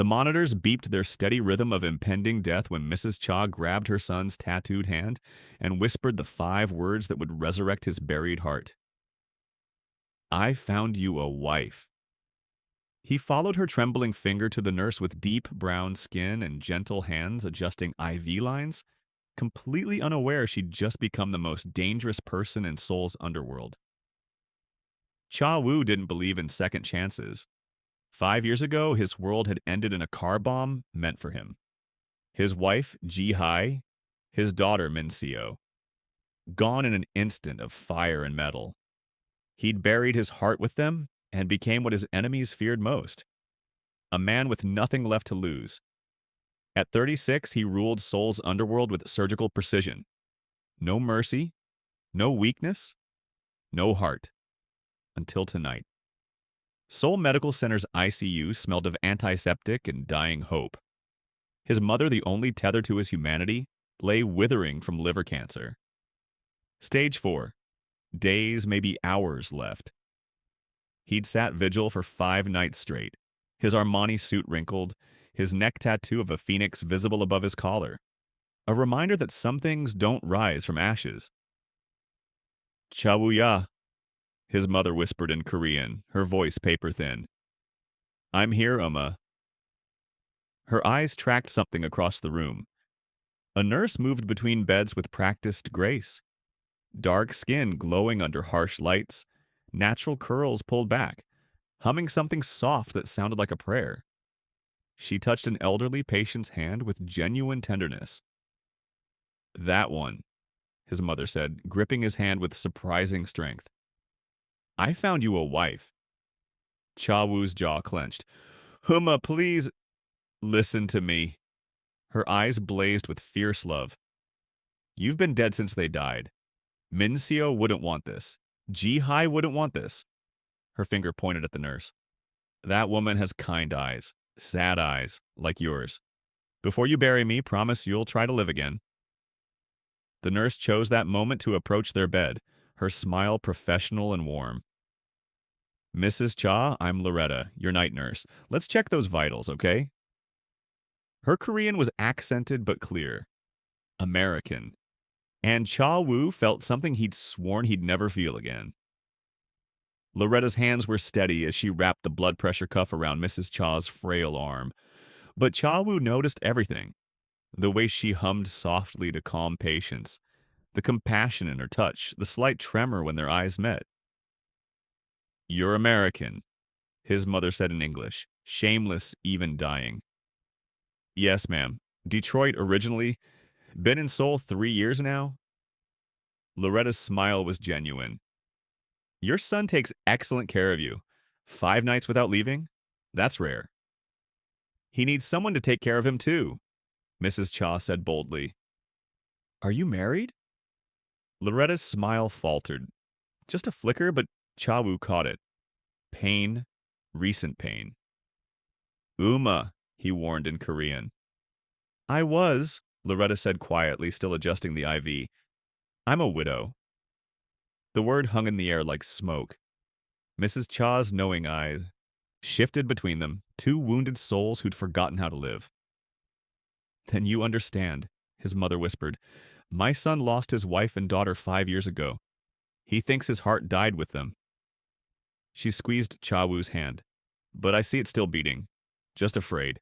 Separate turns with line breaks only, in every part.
The monitors beeped their steady rhythm of impending death when Mrs. Cha grabbed her son's tattooed hand and whispered the 5 words that would resurrect his buried heart. I found you a wife. He followed her trembling finger to the nurse with deep brown skin and gentle hands adjusting IV lines, completely unaware she'd just become the most dangerous person in Seoul's underworld. Cha Woo didn't believe in second chances. 5 years ago, his world had ended in a car bomb meant for him. His wife, Ji Hai, his daughter, Min Seo, gone in an instant of fire and metal. He'd buried his heart with them and became what his enemies feared most, a man with nothing left to lose. At 36, he ruled Seoul's underworld with surgical precision. No mercy, no weakness, no heart. Until tonight. Seoul Medical Center's ICU smelled of antiseptic and dying hope. His mother, the only tether to his humanity, lay withering from liver cancer. Stage 4. Days, maybe hours left. He'd sat vigil for 5 nights straight, his Armani suit wrinkled, his neck tattoo of a phoenix visible above his collar. A reminder that some things don't rise from ashes. Chawuya, his mother whispered in Korean, her voice paper-thin. I'm here, Uma. Her eyes tracked something across the room. A nurse moved between beds with practiced grace. Dark skin glowing under harsh lights, natural curls pulled back, humming something soft that sounded like a prayer. She touched an elderly patient's hand with genuine tenderness. That one, his mother said, gripping his hand with surprising strength. I found you a wife. Cha Woo's jaw clenched. Huma, please, listen to me. Her eyes blazed with fierce love. You've been dead since they died. Min Seo wouldn't want this. Ji Hai wouldn't want this. Her finger pointed at the nurse. That woman has kind eyes, sad eyes, like yours. Before you bury me, promise you'll try to live again. The nurse chose that moment to approach their bed, her smile professional and warm. Mrs. Cha, I'm Loretta, your night nurse. Let's check those vitals, okay? Her Korean was accented but clear. American. And Cha Woo felt something he'd sworn he'd never feel again. Loretta's hands were steady as she wrapped the blood pressure cuff around Mrs. Cha's frail arm. But Cha Woo noticed everything. The way she hummed softly to calm patients, the compassion in her touch, the slight tremor when their eyes met. You're American, his mother said in English, shameless, even dying. Yes, ma'am. Detroit originally. Been in Seoul 3 years now? Loretta's smile was genuine. Your son takes excellent care of you. 5 nights without leaving? That's rare. He needs someone to take care of him, too, Mrs. Cha said boldly. Are you married? Loretta's smile faltered. Just a flicker, but Cha Woo caught it. Pain, recent pain. Uma, he warned in Korean. I was, Loretta said quietly, still adjusting the IV. I'm a widow. The word hung in the air like smoke. Mrs. Cha's knowing eyes shifted between them, 2 wounded souls who'd forgotten how to live. Then you understand, his mother whispered. My son lost his wife and daughter 5 years ago. He thinks his heart died with them. She squeezed Cha Woo's hand. But I see it still beating. Just afraid.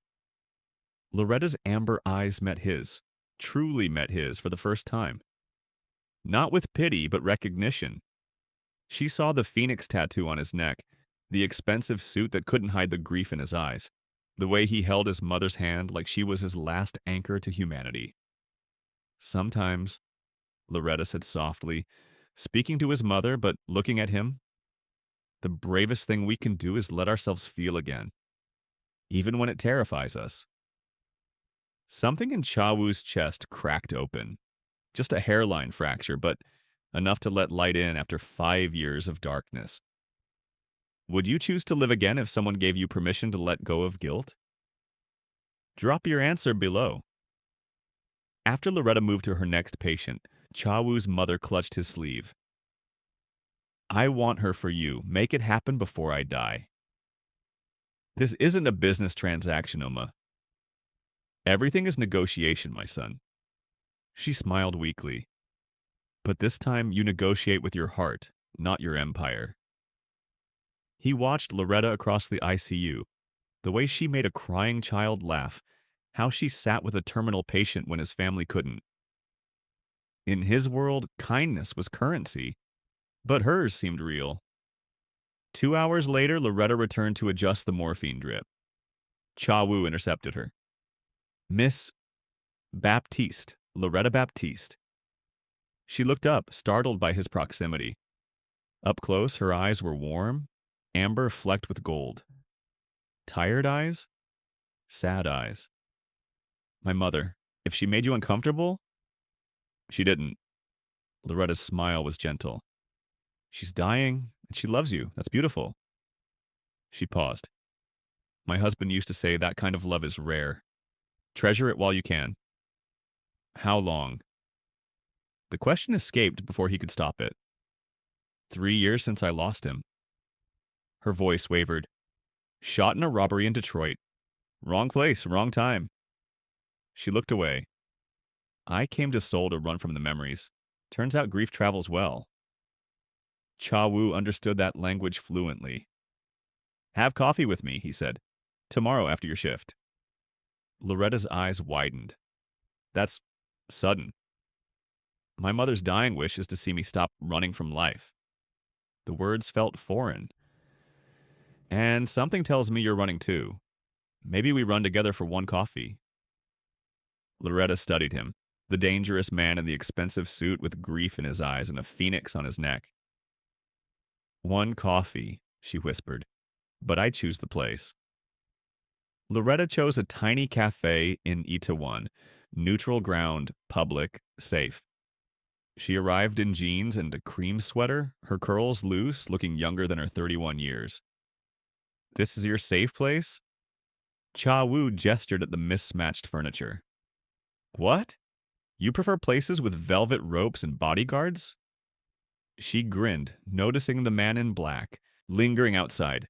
Loretta's amber eyes met his, truly met his for the first time. Not with pity, but recognition. She saw the phoenix tattoo on his neck, the expensive suit that couldn't hide the grief in his eyes, the way he held his mother's hand like she was his last anchor to humanity. Sometimes, Loretta said softly, speaking to his mother but looking at him, the bravest thing we can do is let ourselves feel again, even when it terrifies us. Something in Cha Woo's chest cracked open. Just a hairline fracture, but enough to let light in after 5 years of darkness. Would you choose to live again if someone gave you permission to let go of guilt? Drop your answer below. After Loretta moved to her next patient, Cha Woo's mother clutched his sleeve. I want her for you. Make it happen before I die. This isn't a business transaction, Uma. Everything is negotiation, my son. She smiled weakly. But this time you negotiate with your heart, not your empire. He watched Loretta across the ICU, the way she made a crying child laugh, how she sat with a terminal patient when his family couldn't. In his world, kindness was currency, but hers seemed real. 2 hours later, Loretta returned to adjust the morphine drip. Cha Wu intercepted her. Miss Baptiste, Loretta Baptiste. She looked up, startled by his proximity. Up close, her eyes were warm, amber flecked with gold. Tired eyes? Sad eyes. My mother, if she made you uncomfortable? She didn't. Loretta's smile was gentle. She's dying, and she loves you. That's beautiful. She paused. My husband used to say that kind of love is rare. Treasure it while you can. How long? The question escaped before he could stop it. 3 years since I lost him. Her voice wavered. Shot in a robbery in Detroit. Wrong place, wrong time. She looked away. I came to Seoul to run from the memories. Turns out grief travels well. Cha Wu understood that language fluently. Have coffee with me, he said. Tomorrow after your shift. Loretta's eyes widened. That's sudden. My mother's dying wish is to see me stop running from life. The words felt foreign. And something tells me you're running too. Maybe we run together for one coffee. Loretta studied him, the dangerous man in the expensive suit with grief in his eyes and a phoenix on his neck. One coffee, she whispered, but I choose the place. Loretta chose a tiny cafe in Itaewon, neutral ground, public, safe. She arrived in jeans and a cream sweater, her curls loose, looking younger than her 31 years. This is your safe place? Cha Wu gestured at the mismatched furniture. What? You prefer places with velvet ropes and bodyguards? She grinned, noticing the man in black, lingering outside.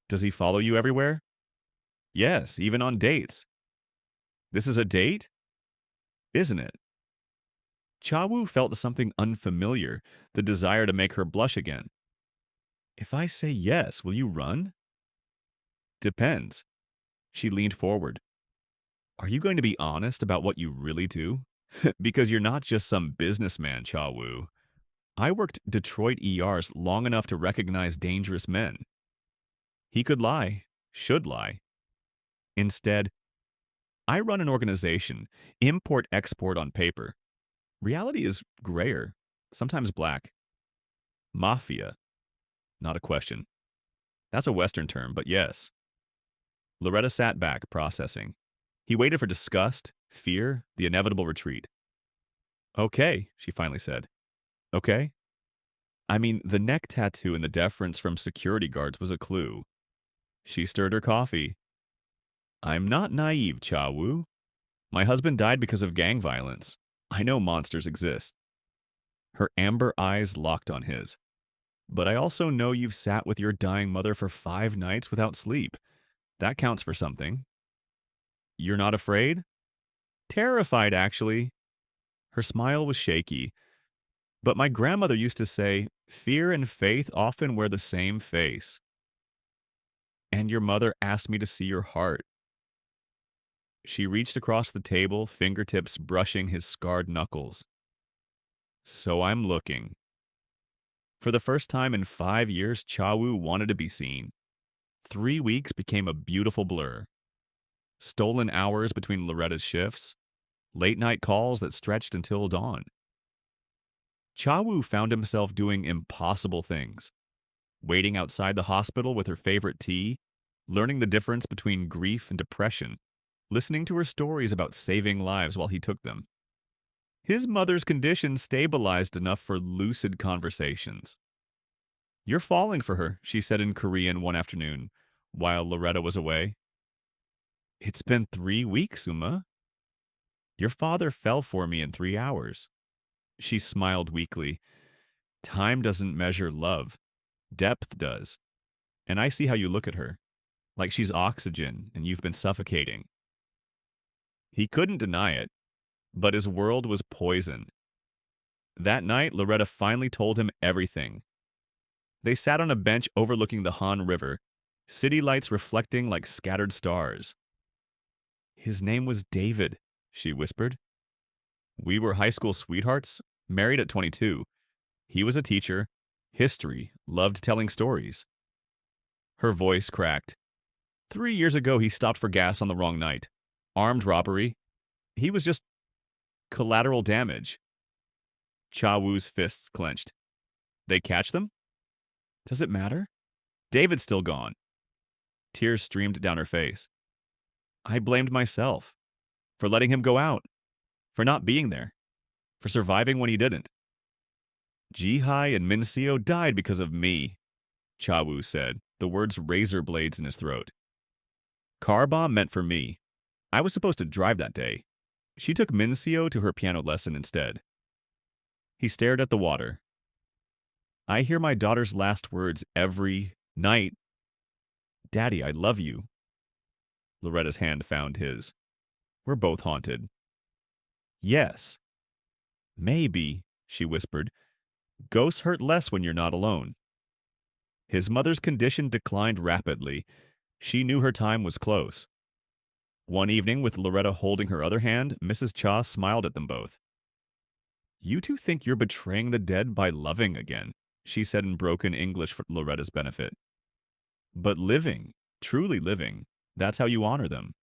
Does he follow you everywhere? Yes, even on dates. This is a date? Isn't it? Cha Wu felt something unfamiliar, the desire to make her blush again. If I say yes, will you run? Depends. She leaned forward. Are you going to be honest about what you really do? Because you're not just some businessman, Cha Wu. I worked Detroit ERs long enough to recognize dangerous men. He could lie, should lie. Instead, I run an organization, import-export on paper. Reality is grayer, sometimes black. Mafia. Not a question. That's a Western term, but yes. Loretta sat back, processing. He waited for disgust, fear, the inevitable retreat. Okay, she finally said. Okay? I mean, the neck tattoo and the deference from security guards was a clue. She stirred her coffee. I'm not naive, Cha Wu. My husband died because of gang violence. I know monsters exist. Her amber eyes locked on his. But I also know you've sat with your dying mother for 5 nights without sleep. That counts for something. You're not afraid? Terrified, actually. Her smile was shaky. But my grandmother used to say, fear and faith often wear the same face. And your mother asked me to see your heart. She reached across the table, fingertips brushing his scarred knuckles. So I'm looking. For the first time in 5 years, Cha Wu wanted to be seen. 3 weeks became a beautiful blur. Stolen hours between Loretta's shifts, late-night calls that stretched until dawn. Cha Wu found himself doing impossible things. Waiting outside the hospital with her favorite tea, learning the difference between grief and depression, listening to her stories about saving lives while he took them. His mother's condition stabilized enough for lucid conversations. You're falling for her, she said in Korean one afternoon, while Loretta was away. It's been 3 weeks, Uma. Your father fell for me in 3 hours. She smiled weakly. Time doesn't measure love. Depth does. And I see how you look at her. like she's oxygen and you've been suffocating. He couldn't deny it, but his world was poison. That night, Loretta finally told him everything. They sat on a bench overlooking the Han River, city lights reflecting like scattered stars. His name was David, she whispered. We were high school sweethearts, married at 22. He was a teacher, history, loved telling stories. Her voice cracked. 3 years ago, he stopped for gas on the wrong night. Armed robbery. He was just collateral damage. Cha Wu's fists clenched. They catch them? Does it matter? David's still gone. Tears streamed down her face. I blamed myself for letting him go out, for not being there, for surviving when he didn't. Jihai and Minseo died because of me, Cha Wu said, the words razor blades in his throat. Car bomb meant for me. I was supposed to drive that day. She took Minseo to her piano lesson instead. He stared at the water. I hear my daughter's last words every night. Daddy, I love you. Loretta's hand found his. We're both haunted. Yes. Maybe, she whispered. Ghosts hurt less when you're not alone. His mother's condition declined rapidly. She knew her time was close. One evening, with Loretta holding her other hand, Mrs. Cha smiled at them both. You two think you're betraying the dead by loving again, she said in broken English for Loretta's benefit. But living, truly living, that's how you honor them.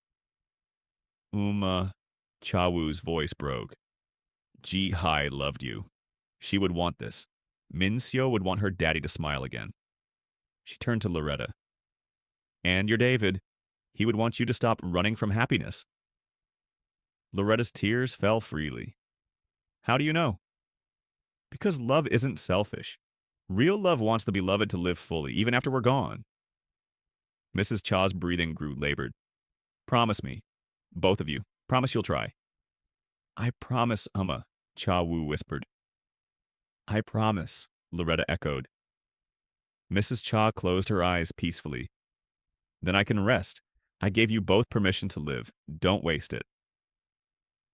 Cha Wu's voice broke. Ji Hai loved you. She would want this. Minseo would want her daddy to smile again. She turned to Loretta. And your David. He would want you to stop running from happiness. Loretta's tears fell freely. How do you know? Because love isn't selfish. Real love wants the beloved to live fully, even after we're gone. Mrs. Cha's breathing grew labored. Promise me. Both of you. Promise you'll try. I promise, Cha Wu whispered. I promise, Loretta echoed. Mrs. Cha closed her eyes peacefully. Then I can rest. I gave you both permission to live. Don't waste it.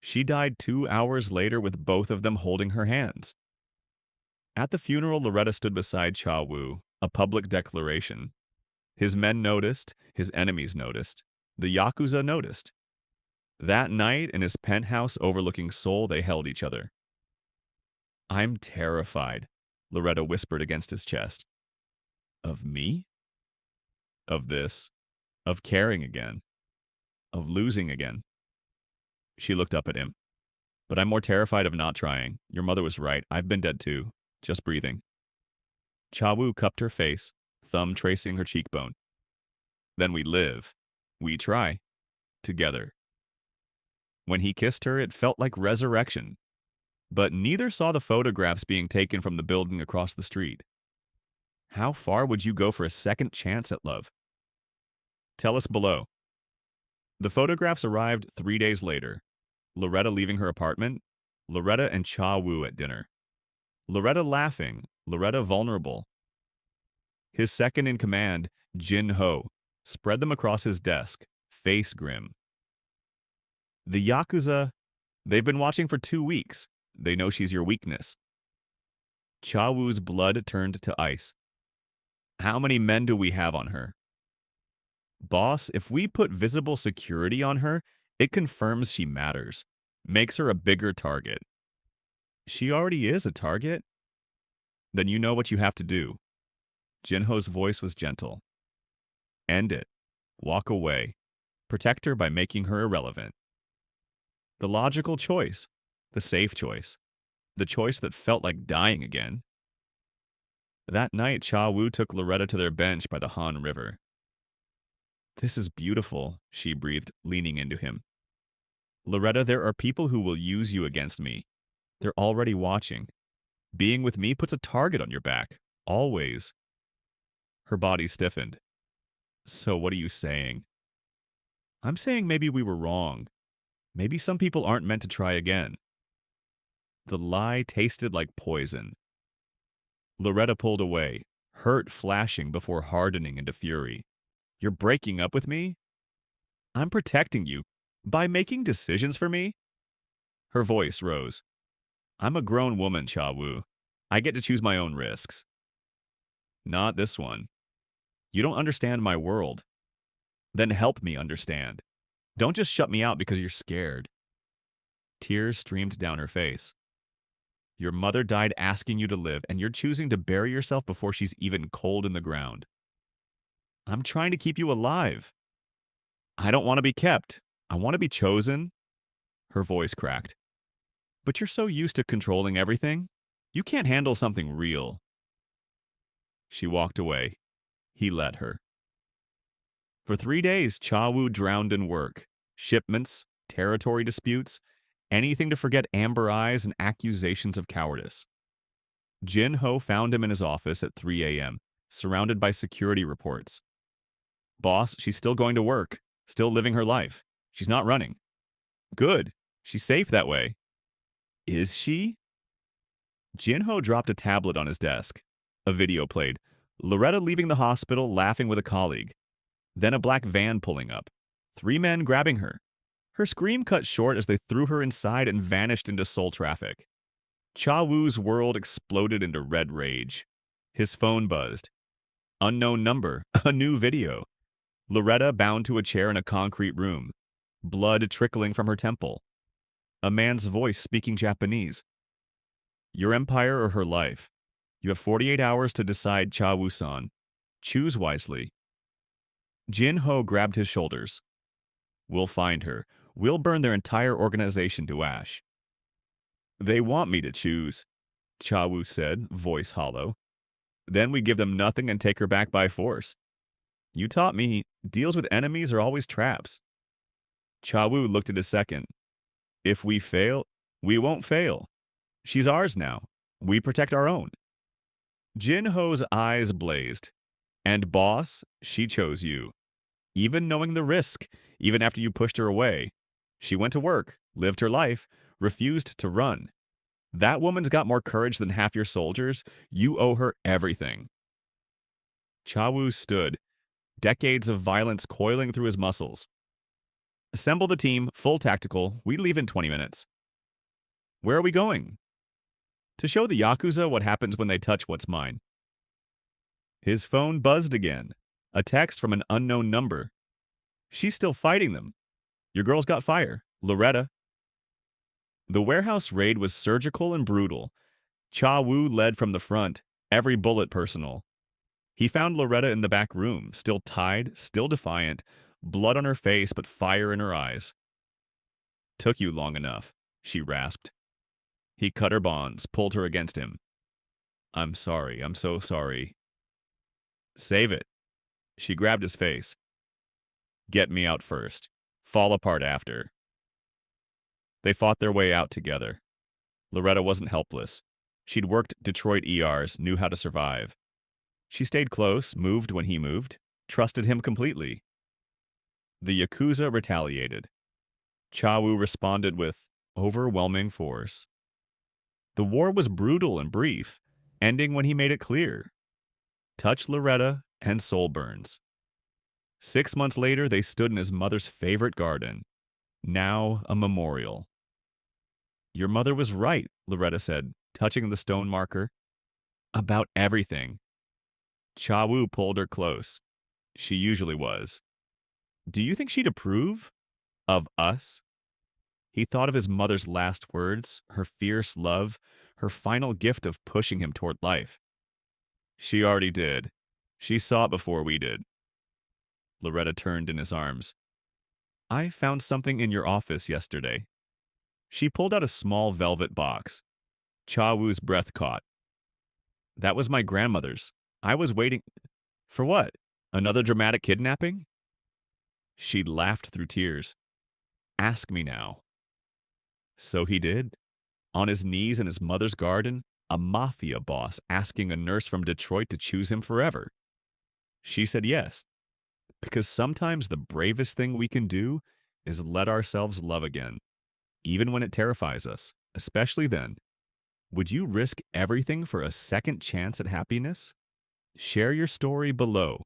She died 2 hours later with both of them holding her hands. At the funeral, Loretta stood beside Cha Wu, a public declaration. His men noticed, his enemies noticed, the Yakuza noticed. That night, in his penthouse overlooking Seoul, they held each other. I'm terrified, Loretta whispered against his chest. Of me? Of this. Of caring again. Of losing again. She looked up at him. But I'm more terrified of not trying. Your mother was right. I've been dead too. Just breathing. Cha Wu cupped her face, thumb tracing her cheekbone. Then we live. We try. Together. When he kissed her, it felt like resurrection. But neither saw the photographs being taken from the building across the street. How far would you go for a second chance at love? Tell us below. The photographs arrived 3 days later. Loretta leaving her apartment, Loretta and Cha Wu at dinner. Loretta laughing, Loretta vulnerable. His second in command, Jin Ho, spread them across his desk, face grim. The Yakuza, they've been watching for 2 weeks. They know she's your weakness. Cha Wu's blood turned to ice. How many men do we have on her? Boss, if we put visible security on her, it confirms she matters, makes her a bigger target. She already is a target. Then you know what you have to do. Jinho's voice was gentle. End it. Walk away. Protect her by making her irrelevant. The logical choice. The safe choice. The choice that felt like dying again. That night, Cha Wu took Loretta to their bench by the Han River. This is beautiful, she breathed, leaning into him. Loretta, there are people who will use you against me. They're already watching. Being with me puts a target on your back. Always. Her body stiffened. So what are you saying? I'm saying maybe we were wrong. Maybe some people aren't meant to try again. The lie tasted like poison. Loretta pulled away, hurt flashing before hardening into fury. You're breaking up with me? I'm protecting you by making decisions for me? Her voice rose. I'm a grown woman, Cha Wu. I get to choose my own risks. Not this one. You don't understand my world. Then help me understand. Don't just shut me out because you're scared. Tears streamed down her face. Your mother died asking you to live, and you're choosing to bury yourself before she's even cold in the ground. I'm trying to keep you alive. I don't want to be kept. I want to be chosen. Her voice cracked. But you're so used to controlling everything. You can't handle something real. She walked away. He let her. For 3 days, Cha Wu drowned in work. Shipments, territory disputes, anything to forget amber eyes and accusations of cowardice. Jin Ho found him in his office at 3 a.m., surrounded by security reports. Boss, she's still going to work, still living her life. She's not running. Good. She's safe that way. Is she? Jin Ho dropped a tablet on his desk. A video played. Loretta leaving the hospital laughing with a colleague. Then a black van pulling up. 3 men grabbing her. Her scream cut short as they threw her inside and vanished into Seoul traffic. Cha Wu's world exploded into red rage. His phone buzzed. Unknown number. A new video. Loretta bound to a chair in a concrete room. Blood trickling from her temple. A man's voice speaking Japanese. Your empire or her life. You have 48 hours to decide, Cha Wu-san. Choose wisely. Jin Ho grabbed his shoulders. We'll find her. We'll burn their entire organization to ash. They want me to choose, Cha Wu said, voice hollow. Then we give them nothing and take her back by force. You taught me, deals with enemies are always traps. Cha Wu looked at his second. If we fail, we won't fail. She's ours now. We protect our own. Jin Ho's eyes blazed. And boss, she chose you. Even knowing the risk, even after you pushed her away. She went to work, lived her life, refused to run. That woman's got more courage than half your soldiers. You owe her everything. Cha Wu stood, decades of violence coiling through his muscles. Assemble the team, full tactical. We leave in 20 minutes. Where are we going? To show the Yakuza what happens when they touch what's mine. His phone buzzed again. A text from an unknown number. She's still fighting them. Your girl's got fire. Loretta. The warehouse raid was surgical and brutal. Cha Wu led from the front, every bullet personal. He found Loretta in the back room, still tied, still defiant, blood on her face but fire in her eyes. Took you long enough, she rasped. He cut her bonds, pulled her against him. I'm sorry, I'm so sorry. Save it. She grabbed his face. Get me out first. Fall apart after. They fought their way out together. Loretta wasn't helpless. She'd worked Detroit ERs, knew how to survive. She stayed close, moved when he moved, trusted him completely. The Yakuza retaliated. Cha Wu responded with overwhelming force. The war was brutal and brief, ending when he made it clear. Touch Loretta and soul burns. 6 months later, they stood in his mother's favorite garden, now a memorial. Your mother was right, Loretta said, touching the stone marker. About everything. Cha Wu pulled her close. She usually was. Do you think she'd approve? Of us? He thought of his mother's last words, her fierce love, her final gift of pushing him toward life. She already did. She saw it before we did. Loretta turned in his arms. I found something in your office yesterday. She pulled out a small velvet box. Cha Wu's breath caught. That was my grandmother's. I was waiting. For what? Another dramatic kidnapping? She laughed through tears. Ask me now. So he did. On his knees in his mother's garden, a mafia boss asking a nurse from Detroit to choose him forever. She said yes, because sometimes the bravest thing we can do is let ourselves love again, even when it terrifies us, especially then. Would you risk everything for a second chance at happiness? Share your story below.